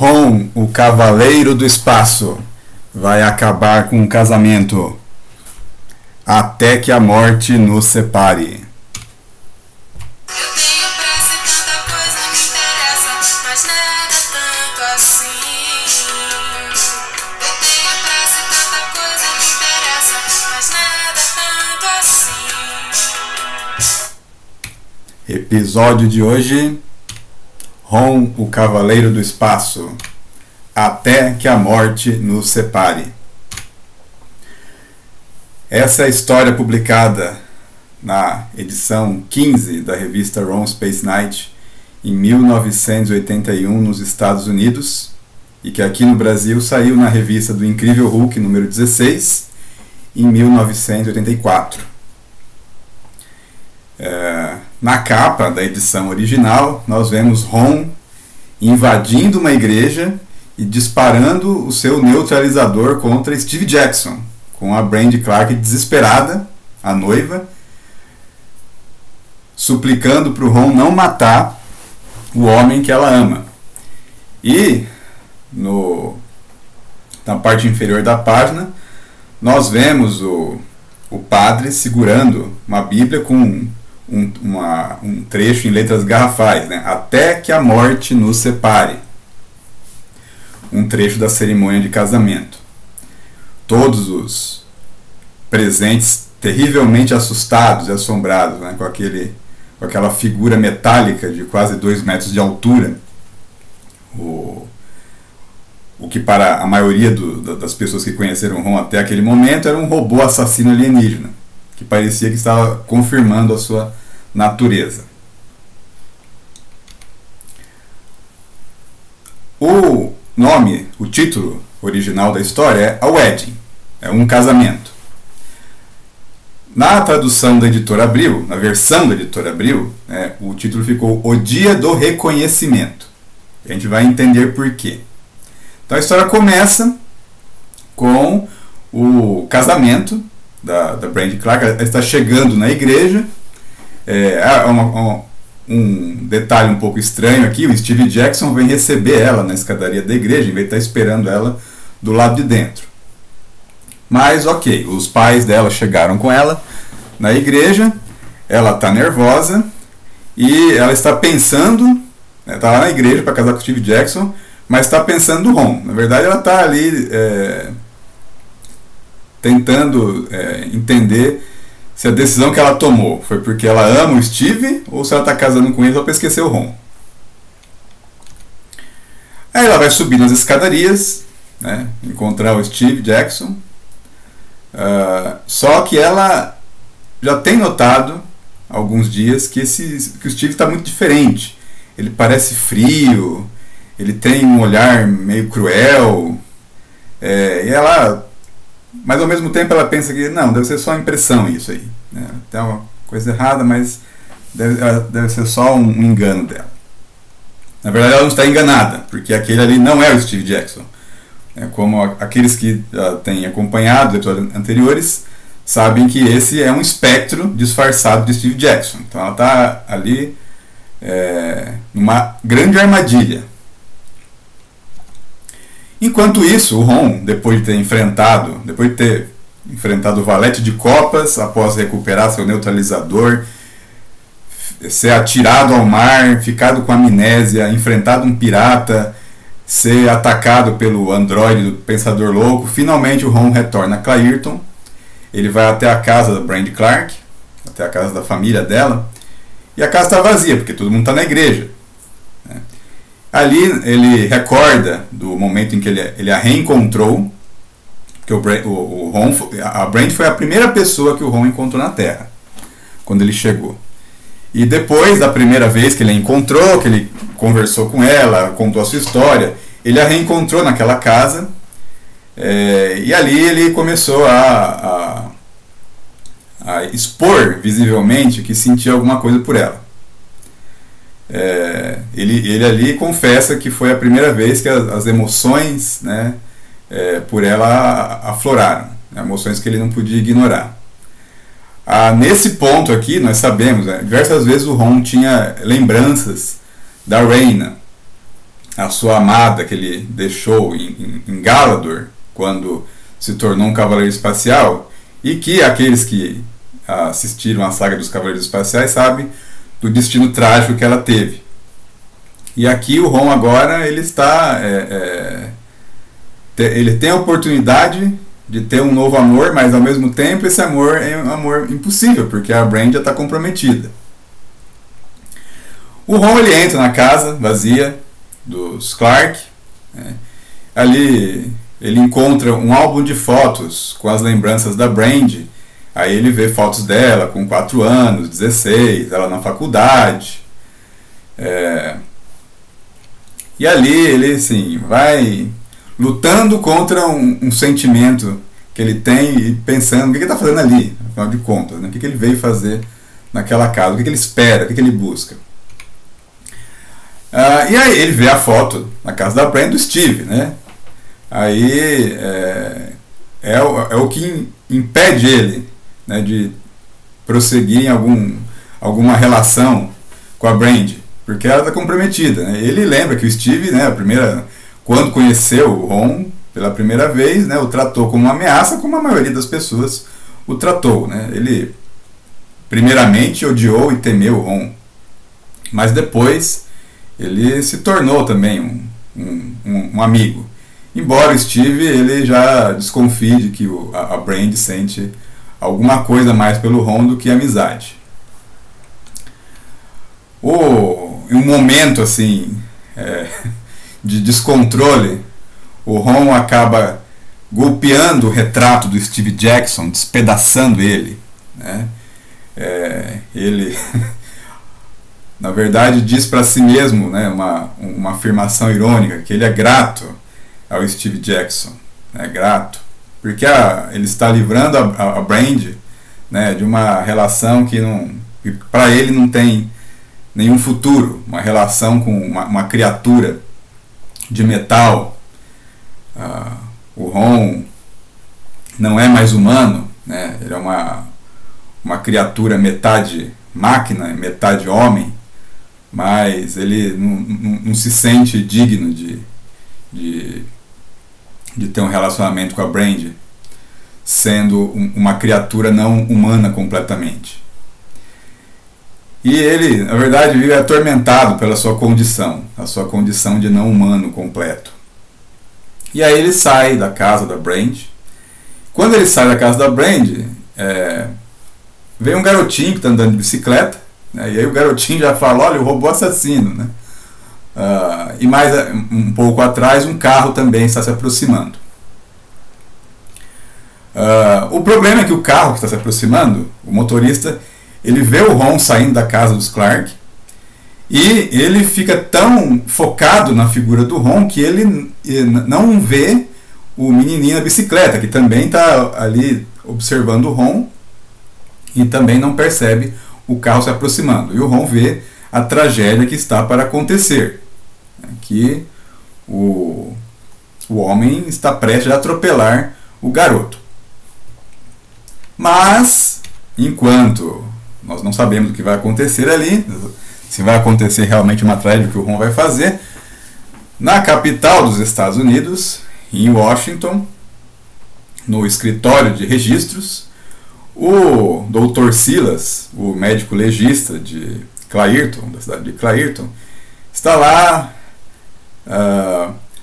Ron, o Cavaleiro do Espaço, vai acabar com o casamento até que a morte nos separe. Episódio de hoje: Ron, o Cavaleiro do Espaço, até que a morte nos separe. Essa é a história publicada na edição 15 da revista Ron Space Knight em 1981 nos Estados Unidos, e que aqui no Brasil saiu na revista do Incrível Hulk número 16 em 1984. Na capa da edição original, nós vemos Ron invadindo uma igreja e disparando o seu neutralizador contra Steve Jackson, com a Brandy Clark desesperada, a noiva, suplicando para o Ron não matar o homem que ela ama. E na parte inferior da página, nós vemos o padre segurando uma Bíblia com um trecho em letras garrafais, né? Até que a morte nos separe. Um trecho da cerimônia de casamento. Todos os presentes terrivelmente assustados e assombrados, né? com aquela figura metálica de quase 2 metros de altura. O que para a maioria das pessoas que conheceram Ron até aquele momento era um robô assassino alienígena, que parecia que estava confirmando a sua natureza. O título original da história é A Wedding, é um casamento. Na tradução da Editora Abril, na versão da Editora Abril, o título ficou O Dia do Reconhecimento. A gente vai entender por quê. Então a história começa com o casamento da Brandy Clark. Ela está chegando na igreja. Um detalhe um pouco estranho aqui: o Steve Jackson vem receber ela na escadaria da igreja, em vez de estar esperando ela do lado de dentro. Mas ok, os pais dela chegaram com ela na igreja, ela está nervosa e ela está pensando, está lá na igreja para casar com o Steve Jackson, mas está pensando no Ron. Na verdade, ela está ali tentando entender se a decisão que ela tomou foi porque ela ama o Steve ou se ela está casando com ele só para esquecer o Ron. Aí ela vai subir nas escadarias, né, encontrar o Steve Jackson. Só que ela já tem notado há alguns dias que o Steve está muito diferente. Ele parece frio, ele tem um olhar meio cruel, mas ao mesmo tempo ela pensa que não, deve ser só impressão isso aí, né? Tem uma coisa errada, mas deve ser só um engano dela. Na verdade ela não está enganada, porque aquele ali não é o Steve Jackson. Como aqueles que já têm acompanhado episódios anteriores sabem que esse é um espectro disfarçado de Steve Jackson. Então ela está ali numa grande armadilha. Enquanto isso, o Ron, depois de ter enfrentado o valete de copas, após recuperar seu neutralizador, ser atirado ao mar, ficado com amnésia, enfrentado um pirata, ser atacado pelo androide do Pensador Louco, finalmente o Ron retorna a Clairton. Ele vai até a casa da Brandy Clark, até a casa da família dela, e a casa está vazia, porque todo mundo está na igreja. Ali ele recorda do momento em que ele a reencontrou, porque a Brandy foi a primeira pessoa que o Ron encontrou na Terra, quando ele chegou. E depois da primeira vez que ele a encontrou, que ele conversou com ela, contou a sua história, ele a reencontrou naquela casa, e ali ele começou a expor visivelmente que sentia alguma coisa por ela. Ele ali confessa que foi a primeira vez que as emoções, né, por ela afloraram, emoções que ele não podia ignorar. Nesse ponto aqui, nós sabemos, diversas vezes o Ron tinha lembranças da Raina, a sua amada que ele deixou em Galador, quando se tornou um cavaleiro espacial, e que aqueles que assistiram a saga dos Cavaleiros Espaciais sabem do destino trágico que ela teve. E aqui o Ron agora ele está ele tem a oportunidade de ter um novo amor, mas ao mesmo tempo esse amor é um amor impossível, porque a Brand já está comprometida. O Ron ele entra na casa vazia dos Clark, né? Ali ele encontra um álbum de fotos com as lembranças da Brand. Aí ele vê fotos dela com 4 anos, 16, ela na faculdade. E ali ele assim, vai lutando contra um sentimento que ele tem e pensando o que ele está fazendo ali, afinal de contas, né? O que ele veio fazer naquela casa, o que ele espera, o que ele busca. E aí ele vê a foto na casa da Brand do Steve, né? Aí é o que impede ele, né, de prosseguir em alguma relação com a Brand, porque ela está comprometida, né? Ele lembra que o Steve, né, quando conheceu o Ron pela primeira vez, né, o tratou como uma ameaça, como a maioria das pessoas o tratou, né? Ele primeiramente odiou e temeu o Ron, mas depois ele se tornou também um amigo. Embora o Steve ele já desconfie de que a Brand sente alguma coisa mais pelo Ron do que amizade. Em um momento assim de descontrole, o Ron acaba golpeando o retrato do Steve Jackson, despedaçando ele, né? Ele na verdade diz para si mesmo, né, uma afirmação irônica, que ele é grato ao Steve Jackson, né, grato, porque ele está livrando a Brand, né, de uma relação que para ele não tem nenhum futuro, uma relação com uma criatura de metal. O Ron não é mais humano, né, ele é uma criatura metade máquina, metade homem, mas ele não se sente digno de ter um relacionamento com a Brand, sendo uma criatura não humana completamente. E ele, na verdade, vive atormentado pela sua condição, a sua condição de não humano completo. E aí ele sai da casa da Brand. Quando ele sai da casa da Brand, vem um garotinho que está andando de bicicleta, né, e aí o garotinho já fala, olha, o robô assassino, né? E mais um pouco atrás um carro também está se aproximando. O problema é que o carro que está se aproximando, o motorista, ele vê o Ron saindo da casa dos Clark e ele fica tão focado na figura do Ron que ele não vê o menininho na bicicleta, que também está ali observando o Ron e também não percebe o carro se aproximando. E o Ron vê a tragédia que está para acontecer, que o homem está prestes a atropelar o garoto. Mas, enquanto nós não sabemos o que vai acontecer ali, se vai acontecer realmente uma tragédia que o Ron vai fazer, na capital dos Estados Unidos, em Washington, no escritório de registros, o Dr. Silas, o médico legista de Clairton, da cidade de Clairton, está lá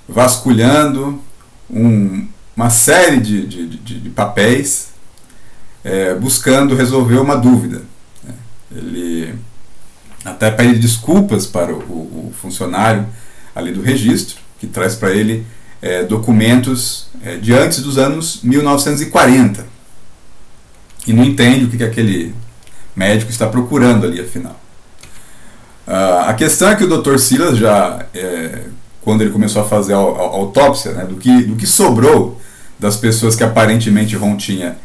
vasculhando uma série de papéis, buscando resolver uma dúvida. Ele até pede desculpas para o funcionário ali do registro, que traz para ele documentos de antes dos anos 1940, e não entende o que aquele médico está procurando ali, afinal. A questão é que o Dr. Silas já, quando ele começou a fazer a autópsia, né, do que sobrou das pessoas que aparentemente Ron tinha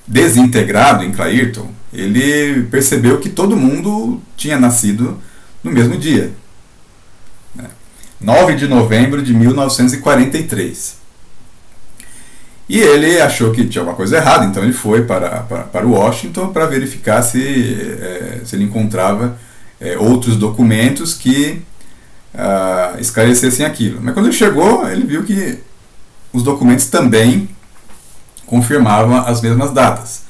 desintegrado em Clairton, ele percebeu que todo mundo tinha nascido no mesmo dia, né, 9 de novembro de 1943. E ele achou que tinha alguma coisa errada, então ele foi para Washington para verificar se ele encontrava outros documentos que esclarecessem aquilo. Mas quando ele chegou, ele viu que os documentos também confirmavam as mesmas datas.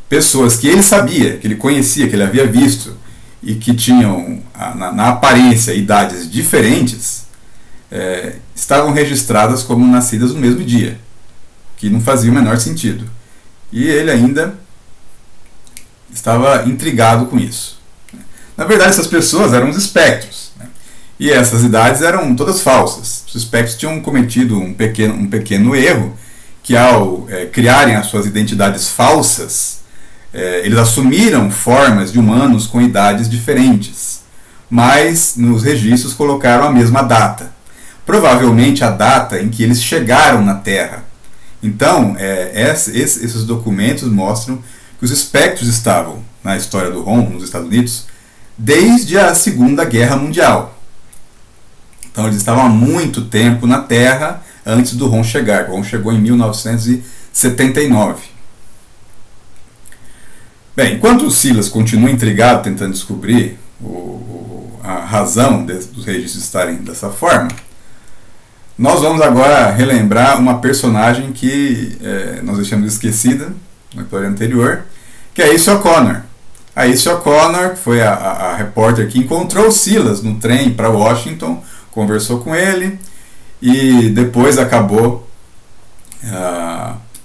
Pessoas que ele sabia, que ele conhecia, que ele havia visto e que tinham na aparência idades diferentes, estavam registradas como nascidas no mesmo dia, que não fazia o menor sentido. E ele ainda estava intrigado com isso. Na verdade, essas pessoas eram os espectros, né? E essas idades eram todas falsas. Os espectros tinham cometido um pequeno erro, que ao criarem as suas identidades falsas, eles assumiram formas de humanos com idades diferentes, mas nos registros colocaram a mesma data. Provavelmente a data em que eles chegaram na Terra. Então, esses documentos mostram que os espectros estavam na história do Rom, nos Estados Unidos, desde a Segunda Guerra Mundial. Então eles estavam há muito tempo na Terra antes do Rom chegar. O Rom chegou em 1979. Bem, enquanto o Silas continua intrigado tentando descobrir a razão dos registros estarem dessa forma, nós vamos agora relembrar uma personagem que nós deixamos esquecida no episódio anterior, que é a Ace O'Connor. A Ace O'Connor foi a repórter que encontrou o Silas no trem para Washington, conversou com ele e depois acabou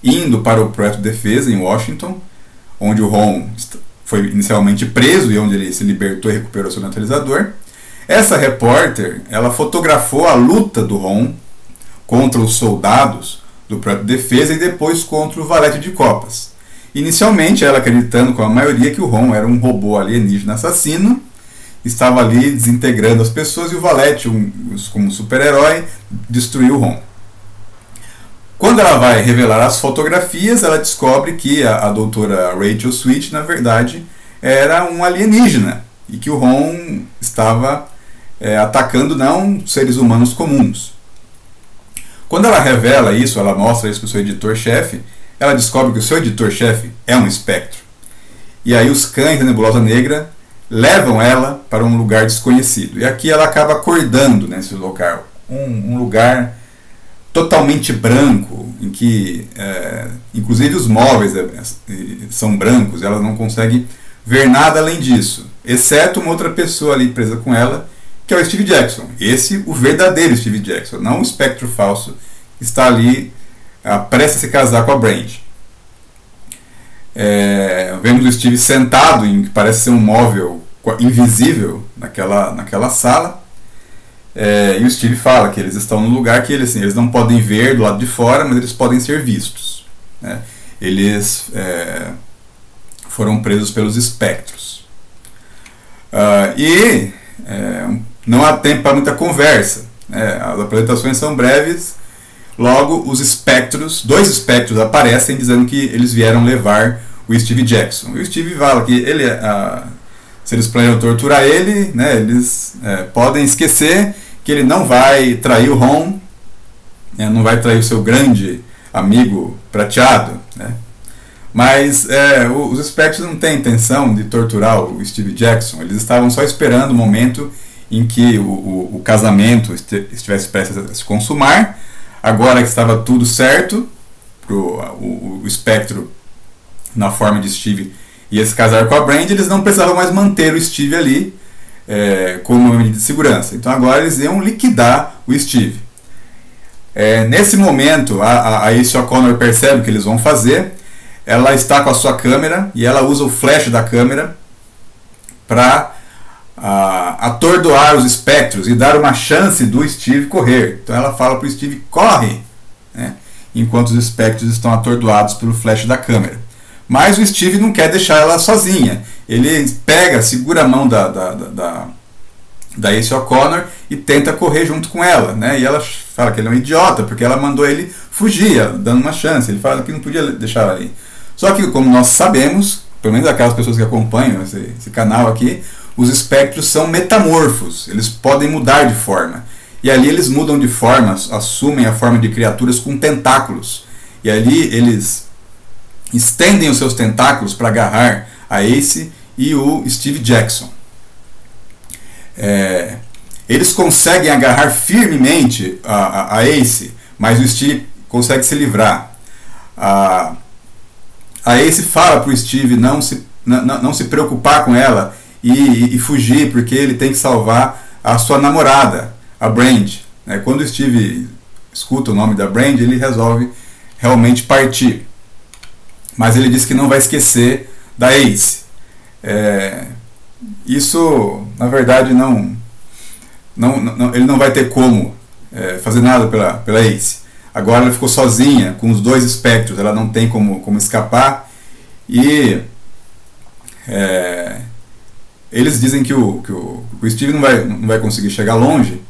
indo para o Projeto de Defesa em Washington, onde o Ron foi inicialmente preso e onde ele se libertou e recuperou seu neutralizador. Essa repórter, ela fotografou a luta do Ron contra os soldados do Projeto de Defesa e depois contra o Valete de Copas. Inicialmente, ela acreditando com a maioria que o Ron era um robô alienígena assassino, estava ali desintegrando as pessoas e o Valete, como super-herói, destruiu o Ron. Quando ela vai revelar as fotografias, ela descobre que a doutora Rachel Sweet, na verdade, era um alienígena e que o Ron estava atacando não seres humanos comuns. Quando ela revela isso, ela mostra isso para o seu editor-chefe, ela descobre que o seu editor-chefe é um espectro. E aí os cães da Nebulosa Negra levam ela para um lugar desconhecido. E aqui ela acaba acordando nesse local. Um lugar totalmente branco, em que inclusive os móveis são brancos, ela não consegue ver nada além disso, exceto uma outra pessoa ali presa com ela, que é o Steve Jackson. Esse, o verdadeiro Steve Jackson, não o espectro falso, está ali prestes a se casar com a Brand. Vemos o Steve sentado em que parece ser um móvel invisível naquela sala, e o Steve fala que eles estão no lugar que eles não podem ver do lado de fora, mas eles podem ser vistos, né? Eles foram presos pelos espectros. Não há tempo para muita conversa, né? As apresentações são breves. Logo, dois espectros aparecem dizendo que eles vieram levar o Steve Jackson. E o Steve fala que se eles planejam torturar ele, né, eles podem esquecer que ele não vai trair o Ron, não vai trair o seu grande amigo prateado, né? Mas os espectros não têm intenção de torturar o Steve Jackson. Eles estavam só esperando o momento em que o casamento estivesse prestes a se consumar. Agora que estava tudo certo, o espectro na forma de Steve ia se casar com a Brand, eles não precisavam mais manter o Steve ali como uma medida de segurança. Então agora eles iam liquidar o Steve. Nesse momento, a Ace O'Connor percebe o que eles vão fazer. Ela está com a sua câmera e ela usa o flash da câmera para atordoar os espectros e dar uma chance do Steve correr. Então ela fala para o Steve: corre, né? Enquanto os espectros estão atordoados pelo flash da câmera. Mas o Steve não quer deixar ela sozinha. Ele segura a mão da Ace O'Connor e tenta correr junto com ela, né? E ela fala que ele é um idiota porque ela mandou ele fugir, dando uma chance. Ele fala que não podia deixar ela ali. Só que, como nós sabemos, pelo menos aquelas pessoas que acompanham esse canal aqui, os espectros são metamorfos, eles podem mudar de forma. E ali eles mudam de forma, assumem a forma de criaturas com tentáculos. E ali eles estendem os seus tentáculos para agarrar a Ace e o Steve Jackson. Eles conseguem agarrar firmemente a Ace, mas o Steve consegue se livrar. A Ace fala para o Steve não se preocupar com ela e fugir, porque ele tem que salvar a sua namorada, a Brand. Quando o Steve escuta o nome da Brand, ele resolve realmente partir. Mas ele diz que não vai esquecer da Ace. Isso, na verdade, ele não vai ter como fazer nada pela Ace. Agora ela ficou sozinha com os dois espectros, ela não tem como escapar. E eles dizem que o Steve não vai conseguir chegar longe,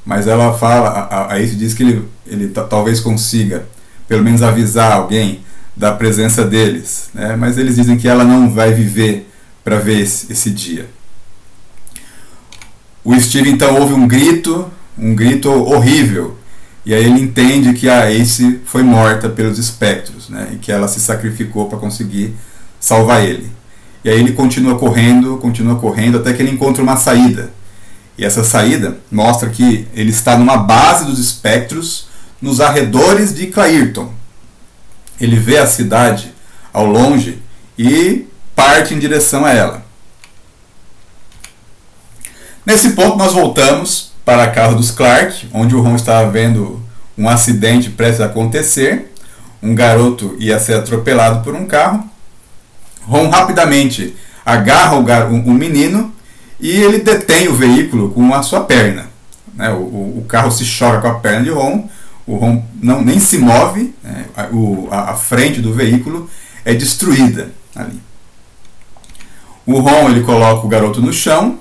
mas ela fala, a Ace diz que ele talvez consiga pelo menos avisar alguém da presença deles, né? Mas eles dizem que ela não vai viver para ver esse dia. O Steve então ouve um grito horrível, e aí ele entende que a Ace foi morta pelos espectros, né? E que ela se sacrificou para conseguir salvar ele. E aí ele continua correndo, até que ele encontra uma saída. E essa saída mostra que ele está numa base dos espectros nos arredores de Clairton. Ele vê a cidade ao longe e parte em direção a ela. Nesse ponto nós voltamos para a casa dos Clark, onde o Ron estava vendo um acidente prestes a acontecer. Um garoto ia ser atropelado por um carro. Ron rapidamente agarra o menino e ele detém o veículo com a sua perna. O carro se choca com a perna de Ron. O Ron nem se move, né? A frente do veículo é destruída ali. O Ron ele coloca o garoto no chão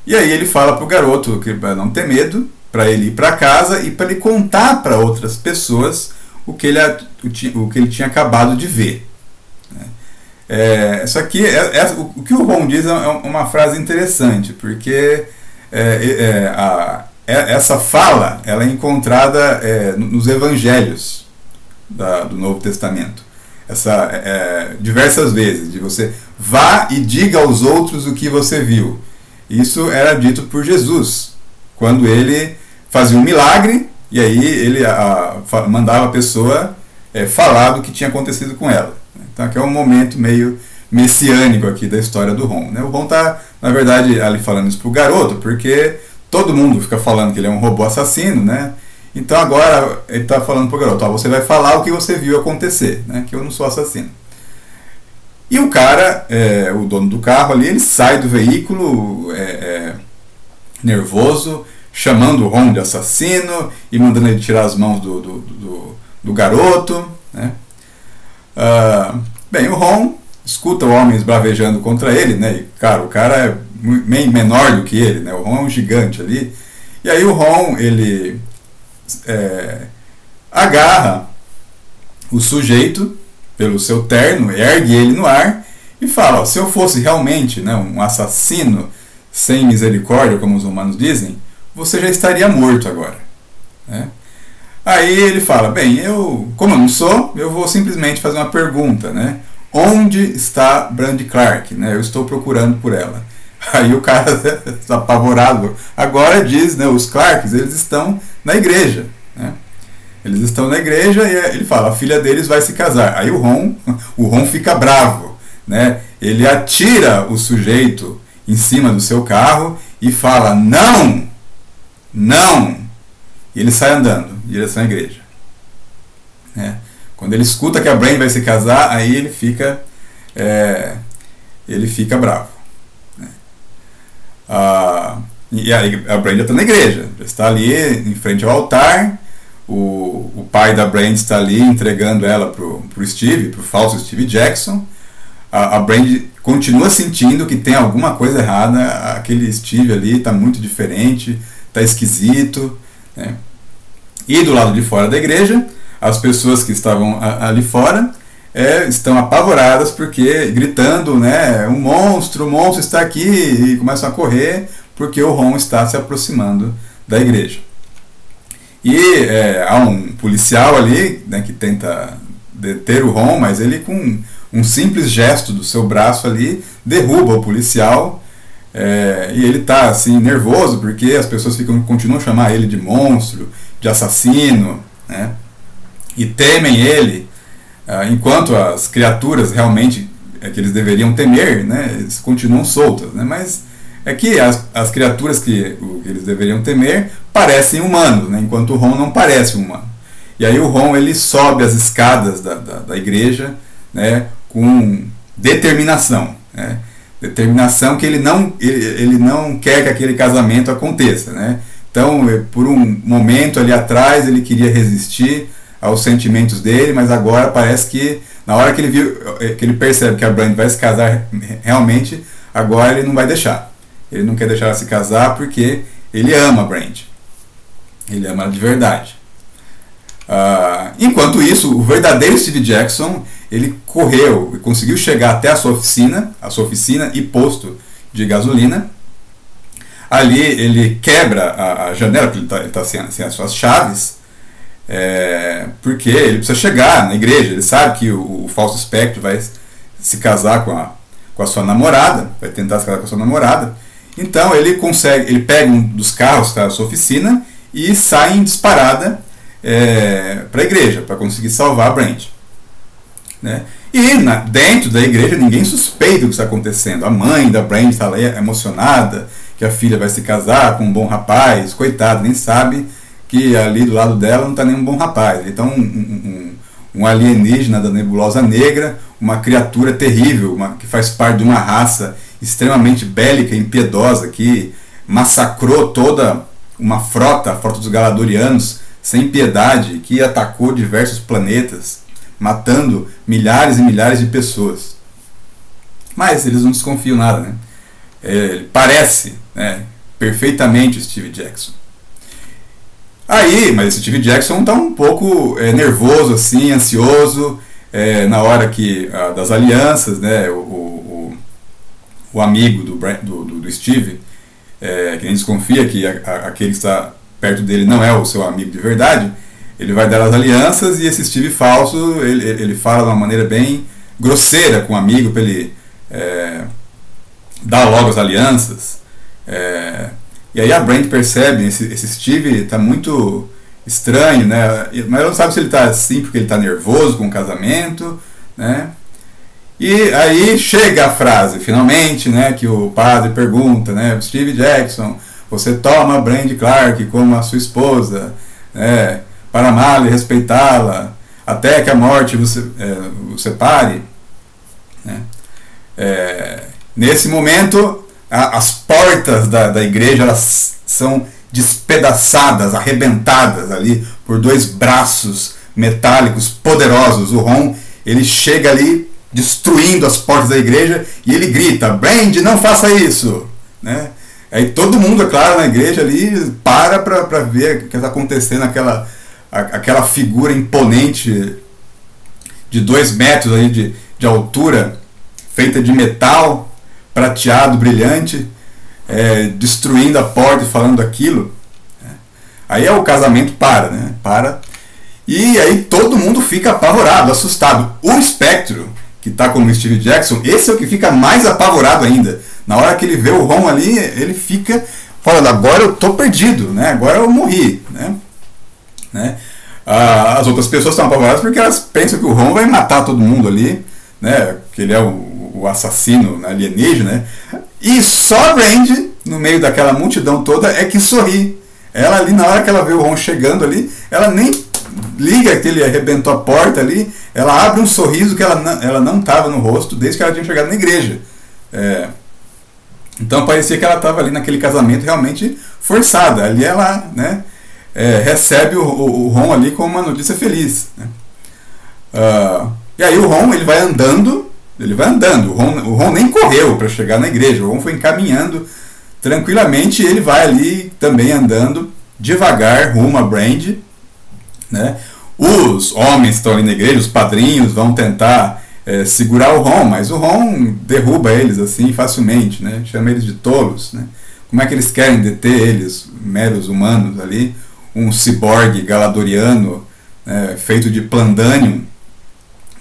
e aí ele fala para o garoto que para não ter medo, para ele ir para casa e para ele contar para outras pessoas o que ele tinha acabado de ver. Isso aqui, o que o Ron diz é uma frase interessante, porque essa fala ela é encontrada nos evangelhos do Novo Testamento. Diversas vezes, de você vá e diga aos outros o que você viu. Isso era dito por Jesus, quando ele fazia um milagre, e aí ele mandava a pessoa falar do que tinha acontecido com ela. Então aqui é um momento meio messiânico aqui da história do Ron, né? O Ron está, na verdade, ali falando isso para o garoto, porque todo mundo fica falando que ele é um robô assassino, né? Então agora ele está falando para o garoto, você vai falar o que você viu acontecer, né? Que eu não sou assassino. E o cara, o dono do carro ali, ele sai do veículo nervoso, chamando o Ron de assassino e mandando ele tirar as mãos do garoto, né? Bem, o Ron escuta o homem esbravejando contra ele, né? E, cara, o cara é bem menor do que ele, né? O Ron é um gigante ali. E aí o Ron, ele agarra o sujeito pelo seu terno, ergue ele no ar e fala, se eu fosse realmente, né, um assassino sem misericórdia, como os humanos dizem, você já estaria morto agora, né? Aí ele fala, bem, como eu não sou, eu vou simplesmente fazer uma pergunta, né? Onde está Brand Clark? Né? Eu estou procurando por ela. Aí o cara está apavorado. Agora diz, né, os Clarks, eles estão na igreja, né? Eles estão na igreja e ele fala, a filha deles vai se casar. Aí o Ron fica bravo, né? Ele atira o sujeito em cima do seu carro e fala, não! Não! E ele sai andando em direção à igreja, né? Quando ele escuta que a Brand vai se casar, aí ele fica bravo, né? E a Brand já está na igreja, já está ali em frente ao altar. O pai da Brand está ali entregando ela pro Steve, pro falso Steve Jackson. A Brand continua sentindo que tem alguma coisa errada, aquele Steve ali está muito diferente, está esquisito, né? E do lado de fora da igreja, as pessoas que estavam ali fora estão apavoradas porque gritando, né, o monstro está aqui, e começam a correr porque o Ron está se aproximando da igreja. E há um policial ali, né, que tenta deter o Ron, mas ele com um simples gesto do seu braço ali derruba o policial, E ele tá assim nervoso porque as pessoas continuam a chamar ele de monstro, de assassino, né? E temem ele, enquanto as criaturas realmente que eles deveriam temer, né, eles continuam soltas, né? Mas é que as criaturas que eles deveriam temer parecem humanos, né, enquanto o Ron não parece humano. E aí o Ron ele sobe as escadas da igreja, né, com determinação, né? Determinação que ele não quer que aquele casamento aconteça, né? Então, por um momento ali atrás ele queria resistir aos sentimentos dele, mas agora parece que na hora que ele percebe que a Brandi vai se casar realmente, agora ele não vai deixar. Ele não quer deixar ela se casar porque ele ama a Brandi. Ele ama ela de verdade. Enquanto isso, o verdadeiro Steve Jackson, ele correu e conseguiu chegar até a sua oficina e posto de gasolina. Ali ele quebra a janela, porque ele está sem as suas chaves, porque ele precisa chegar na igreja. Ele sabe que o falso espectro vai se casar com a sua namorada, vai tentar se casar com a sua namorada. Então ele pega um dos carros da sua oficina e sai em disparada para a igreja, para conseguir salvar a Brandi, né? E dentro da igreja ninguém suspeita o que está acontecendo. A mãe da Brandi está lá emocionada que a filha vai se casar com um bom rapaz, coitado, nem sabe que ali do lado dela não está nenhum bom rapaz. Então um alienígena da nebulosa negra, uma criatura terrível, que faz parte de uma raça extremamente bélica e impiedosa, que massacrou toda uma frota, a frota dos Galadorianos, sem piedade, que atacou diversos planetas, matando milhares e milhares de pessoas. Mas eles não desconfiam nada, né? Ele parece, né, perfeitamente o Steve Jackson. Mas esse Steve Jackson está um pouco nervoso, assim, ansioso, na hora das alianças, né? O amigo do Steve, que nem desconfia que aquele que está perto dele não é o seu amigo de verdade, ele vai dar as alianças, e esse Steve falso, ele fala de uma maneira bem grosseira com o amigo para ele dar logo as alianças. E aí a Brandi percebe, esse Steve está muito estranho, né? Mas ela não sabe se ele está assim porque ele está nervoso com o casamento, né? E aí chega a frase, finalmente, né, que o padre pergunta, né, Steve Jackson, você toma a Brandi Clark como a sua esposa, né, para amá-la e respeitá-la, até que a morte o separe, né? Nesse momento, as portas da igreja elas são despedaçadas, arrebentadas ali por dois braços metálicos poderosos. O Ron, ele chega ali destruindo as portas da igreja e ele grita, Brandi, não faça isso, né? Aí todo mundo, é claro, na igreja ali para ver o que está acontecendo, aquela figura imponente de 2 metros aí de altura, feita de metal prateado, brilhante, destruindo a porta e falando aquilo, né? Aí o casamento né? E aí todo mundo fica apavorado, assustado. O espectro, que está como Steve Jackson, esse é o que fica mais apavorado ainda. Na hora que ele vê o Ron ali, ele fica falando, agora eu tô perdido, né? Agora eu morri, né? As outras pessoas estão apavoradas porque elas pensam que o Ron vai matar todo mundo ali, né? Que ele é o assassino alienígena, né? E só a Brandi, no meio daquela multidão toda, é que sorri. Ela ali, na hora que ela vê o Ron chegando ali, ela nem liga que ele arrebentou a porta ali, ela abre um sorriso que ela não estava no rosto desde que ela tinha chegado na igreja. Então parecia que ela estava ali naquele casamento realmente forçada. Ali ela, né, recebe o Ron ali com uma notícia feliz, né? E aí o Ron ele vai andando. O Ron nem correu para chegar na igreja. O Ron foi encaminhando tranquilamente e ele vai ali também andando devagar rumo a Brandi, né? Os homens que estão ali na igreja, os padrinhos, vão tentar segurar o Ron, mas o Ron derruba eles assim facilmente, né? Chama eles de tolos, né? Como é que eles querem deter eles, meros humanos ali, um ciborgue galadoriano, feito de Plandanium,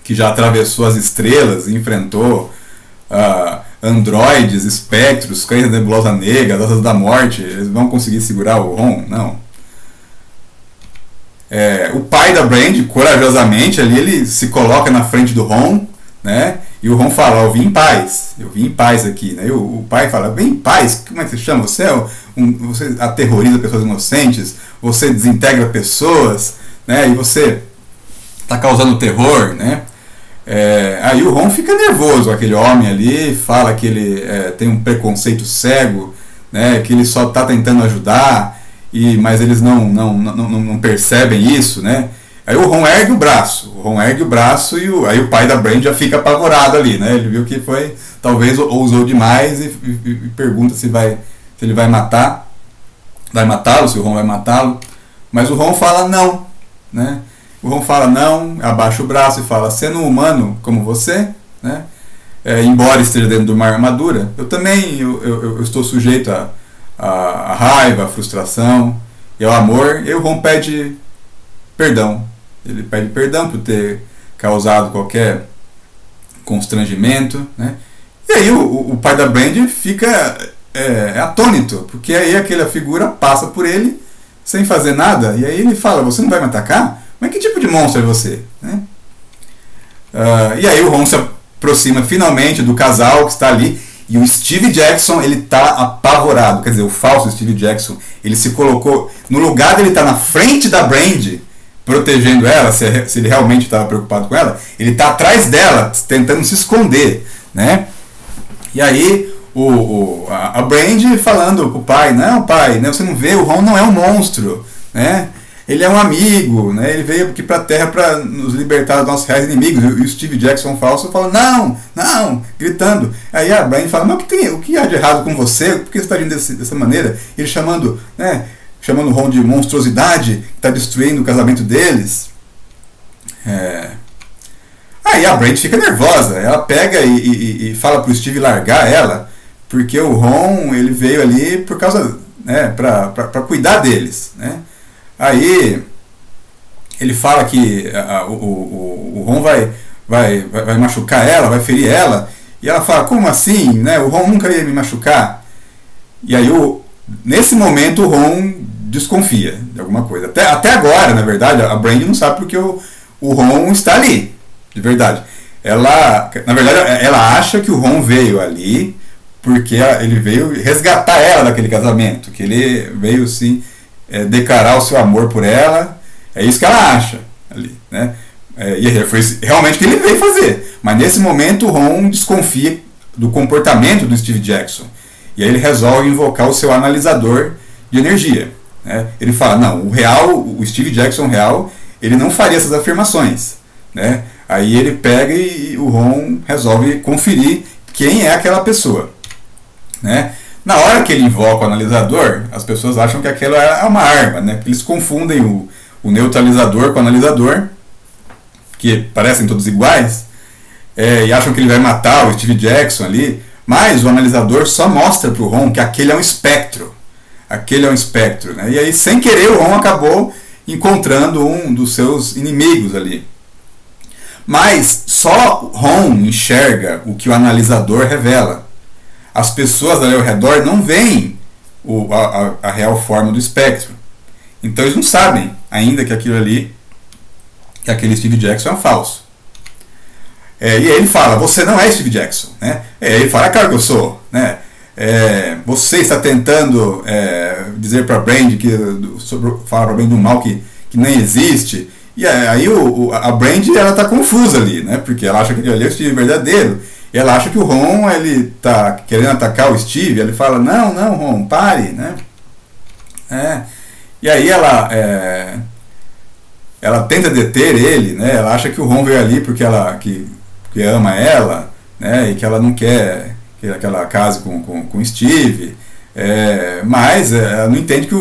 que já atravessou as estrelas e enfrentou androides, espectros, cães da nebulosa negra, asas da morte, eles vão conseguir segurar o Ron? Não. O pai da Brand, corajosamente, ali ele se coloca na frente do Ron, né? E o Ron fala, eu vim em paz aqui, né? E o pai fala, vem em paz, como é que você chama? Você você aterroriza pessoas inocentes, você desintegra pessoas, né? E você está causando terror, né? Aí o Ron fica nervoso, aquele homem ali, fala que ele tem um preconceito cego, né? Que ele só está tentando ajudar, mas eles não percebem isso, né? Aí o Ron ergue o braço, e aí o pai da Brand já fica apavorado ali, né? Ele viu que talvez ousou demais e pergunta se ele vai matá-lo, se o Ron vai matá-lo. Mas o Ron fala não, né? O Ron fala não, abaixa o braço e fala, sendo humano como você, né? Embora esteja dentro de uma armadura, eu também eu estou sujeito a raiva, a frustração e ao amor. E o Ron pede perdão. Ele pede perdão por ter causado qualquer constrangimento, né? E aí o pai da Brand fica atônito, porque aí aquela figura passa por ele sem fazer nada, e aí ele fala, você não vai me atacar? Mas que tipo de monstro é você? Né? E aí o Ron se aproxima finalmente do casal que está ali, e o Steve Jackson, ele está apavorado, quer dizer, o falso Steve Jackson, ele se colocou, no lugar dele estar na frente da Brand, protegendo ela, se ele realmente estava preocupado com ela, ele está atrás dela, tentando se esconder, né? E aí a Brand falando pro pai, não pai, né, você não vê, o Ron não é um monstro, né? Ele é um amigo, né? Ele veio aqui para a Terra para nos libertar dos nossos reais inimigos. E o Steve Jackson falso fala, não, gritando. Aí a Brand fala, mas o que há de errado com você? Por que você está agindo dessa maneira? Ele chamando o Ron de monstruosidade, que está destruindo o casamento deles. Aí a Brand fica nervosa. Ela pega e fala pro Steve largar ela, porque o Ron ele veio ali por causa, né, para cuidar deles, né? Aí ele fala que o Ron vai machucar ela, vai ferir ela, e ela fala, como assim? Né? O Ron nunca ia me machucar. E aí nesse momento o Ron desconfia de alguma coisa. Até agora, na verdade, a Brand não sabe porque o Ron está ali, de verdade. Na verdade, ela acha que o Ron veio ali porque ele veio resgatar ela daquele casamento, que ele veio sim declarar o seu amor por ela. É isso que ela acha ali, né? E foi realmente o que ele veio fazer. Mas nesse momento o Ron desconfia do comportamento do Steve Jackson. E aí ele resolve invocar o seu analisador de energia, né? Ele fala, não, o Steve Jackson real, ele não faria essas afirmações, né? Aí ele pega e o Ron resolve conferir quem é aquela pessoa, né? Na hora que ele invoca o analisador, as pessoas acham que aquilo é uma arma, né? Eles confundem o neutralizador com o analisador, que parecem todos iguais, e acham que ele vai matar o Steve Jackson ali, mas o analisador só mostra para o Ron que aquele é um espectro. Né? E aí, sem querer, o Ron acabou encontrando um dos seus inimigos ali. Mas só Ron enxerga o que o analisador revela. As pessoas ali ao redor não veem a real forma do espectro. Então eles não sabem ainda que aquele Steve Jackson é falso. E aí ele fala, você não é Steve Jackson, né? Ele fala, é claro que eu sou, né? Você está tentando dizer para a Brand falar para a Brand um mal que nem existe. E aí a Brand ela está confusa ali, né? Porque ela acha que aquele ali é o Steve verdadeiro. E ela acha que o Ron ele está querendo atacar o Steve. Ele fala, não, Ron, pare, né? E aí ela tenta deter ele, né? Ela acha que o Ron veio ali porque que ama ela, né? E que ela não quer que ela case com o Steve. Mas ela não entende que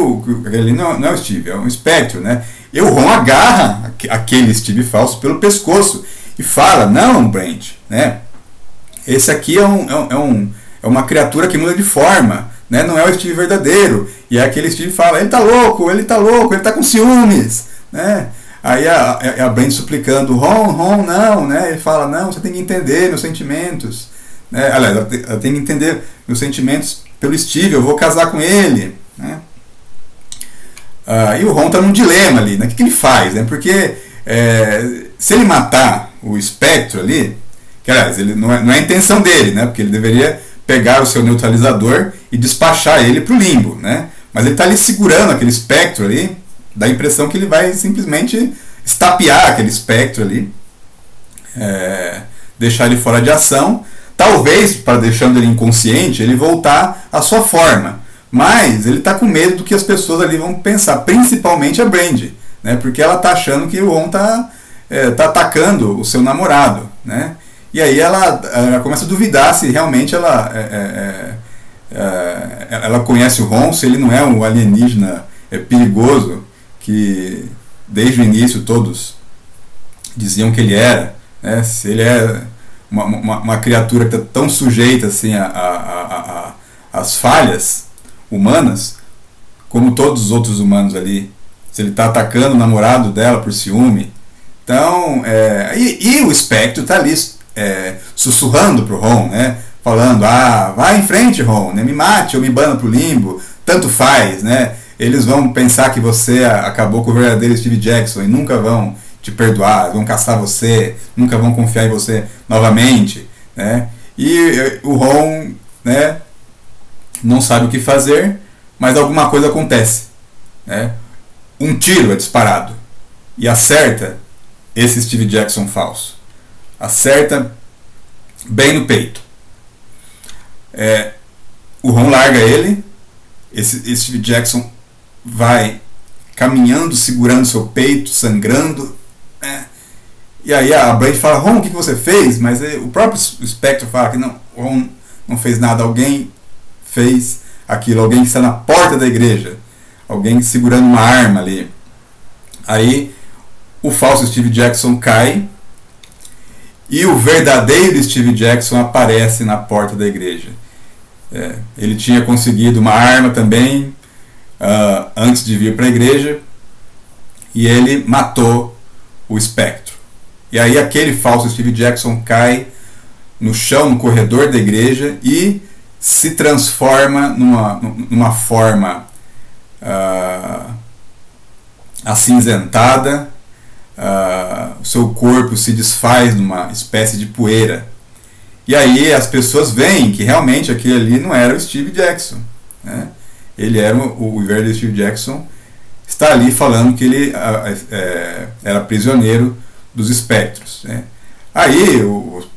aquele ali não é o Steve, é um espectro, né? E o Ron agarra aquele Steve falso pelo pescoço e fala, não, Brand, né? Esse aqui é uma criatura que muda de forma, né? Não é o Steve verdadeiro. E aí aquele Steve fala, ele tá louco, ele tá com ciúmes, né? Aí a Brand suplicando, Ron, não, né? Ele fala, não, você tem que entender meus sentimentos, né? Aliás, ela tem que entender meus sentimentos pelo Steve, eu vou casar com ele, né? E o Ron está num dilema ali, né? O que ele faz, né? Porque se ele matar o espectro ali, que aliás, não é a intenção dele, né? Porque ele deveria pegar o seu neutralizador e despachar ele para o limbo, né? Mas ele está ali segurando aquele espectro ali, dá a impressão que ele vai simplesmente estapear aquele espectro ali, deixar ele fora de ação, talvez, para deixando ele inconsciente, ele voltar à sua forma. Mas ele está com medo do que as pessoas ali vão pensar, principalmente a Brandy, né? Porque ela está achando que o Ron está atacando o seu namorado, né? E aí ela começa a duvidar se realmente ela conhece o Ron, se ele não é um alienígena perigoso, que desde o início todos diziam que ele era, né? Se ele é uma criatura que está tão sujeita assim às falhas humanas, como todos os outros humanos ali, se ele está atacando o namorado dela por ciúme. Então, e o espectro está ali sussurrando pro Ron, né? Falando, vai em frente, Ron, né? Me mate ou me bana pro limbo, tanto faz, né? Eles vão pensar que você acabou com o verdadeiro Steve Jackson e nunca vão te perdoar, vão caçar você, nunca vão confiar em você novamente, né? E o Ron, né, não sabe o que fazer, mas alguma coisa acontece, né? Um tiro é disparado e acerta esse Steve Jackson falso, acerta bem no peito. O Ron larga ele, esse Steve Jackson vai caminhando, segurando seu peito, sangrando, né? E aí a Brandy fala, Ron, o que você fez? Mas o próprio Spectre fala que não, o Ron não fez nada, alguém fez aquilo, alguém que está na porta da igreja, alguém segurando uma arma ali. Aí o falso Steve Jackson cai e o verdadeiro Steve Jackson aparece na porta da igreja. Ele tinha conseguido uma arma também antes de vir para a igreja e ele matou o espectro. E aí aquele falso Steve Jackson cai no chão, no corredor da igreja e se transforma numa forma acinzentada, o seu corpo se desfaz numa espécie de poeira. E aí as pessoas veem que realmente aquele ali não era o Steve Jackson, né? Ele era o verdadeiro Steve Jackson, está ali falando que ele era prisioneiro dos espectros, né? Aí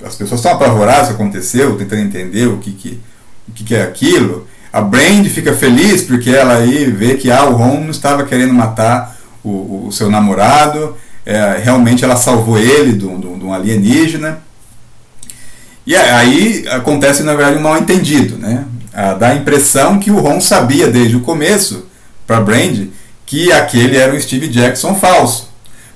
as pessoas estão apavoradas com o que aconteceu, tentando entender o que é aquilo. A Brandy fica feliz porque ela aí vê que o Ron não estava querendo matar o seu namorado, realmente ela salvou ele de um alienígena. E aí acontece, na verdade, um mal-entendido, né? Dá a impressão que o Ron sabia desde o começo, para Brandy, que aquele era o Steve Jackson falso.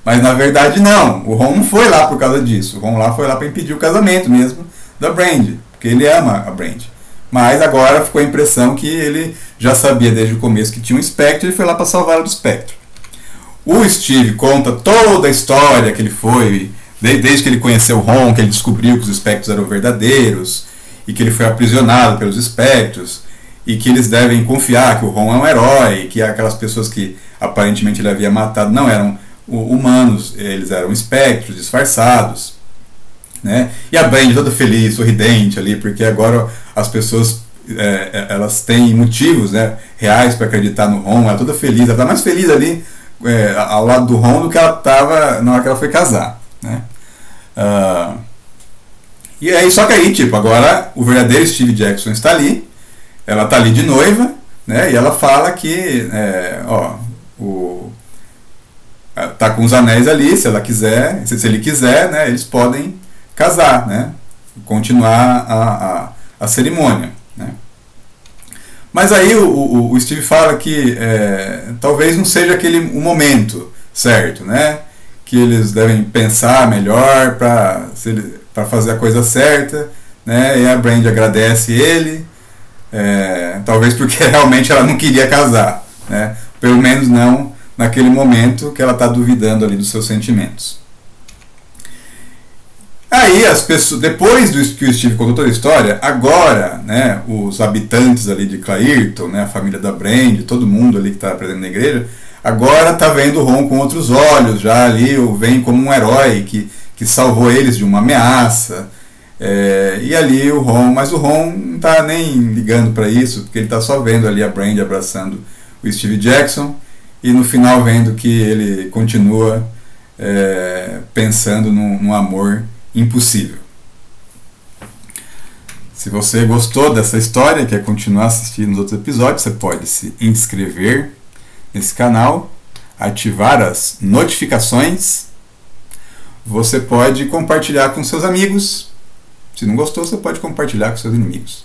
Mas na verdade não, o Ron não foi lá por causa disso. O Ron foi lá para impedir o casamento mesmo da Brandy, porque ele ama a Brandy. Mas agora ficou a impressão que ele já sabia desde o começo que tinha um espectro e foi lá para salvá-lo do espectro. O Steve conta toda a história que ele foi, desde que ele conheceu o Ron, que ele descobriu que os espectros eram verdadeiros e que ele foi aprisionado pelos espectros e que eles devem confiar que o Ron é um herói, que aquelas pessoas que aparentemente ele havia matado não eram humanos, eles eram espectros disfarçados, né? E a Brandy toda feliz, sorridente ali, porque agora as pessoas elas têm motivos, né, reais para acreditar no Ron. Ela toda feliz, ela está mais feliz ali ao lado do Ron do que ela estava na hora que ela foi casar, né? E aí, só que aí, tipo, agora o verdadeiro Steve Jackson está ali, ela está ali de noiva, né? E ela fala que tá com os anéis ali, se ela quiser, se ele quiser, né, eles podem casar, né? Continuar a cerimônia, né? Mas aí o Steve fala que talvez não seja o momento certo, né? Que eles devem pensar melhor para fazer a coisa certa, né? E a Brandy agradece ele, talvez porque realmente ela não queria casar, né? Pelo menos não naquele momento que ela está duvidando ali dos seus sentimentos. Aí aí as pessoas, depois que o Steve contou toda a história, agora, né, os habitantes ali de Clairton, né, a família da Brand, todo mundo ali que está presente na igreja, agora está vendo o Ron com outros olhos, já ali o vem como um herói que salvou eles de uma ameaça. E ali o Ron, mas o Ron não está nem ligando para isso, porque ele está só vendo ali a Brand abraçando o Steve Jackson e no final vendo que ele continua pensando num amor impossível. Se você gostou dessa história e quer continuar assistindo os outros episódios, você pode se inscrever nesse canal, ativar as notificações, você pode compartilhar com seus amigos. Se não gostou, você pode compartilhar com seus inimigos.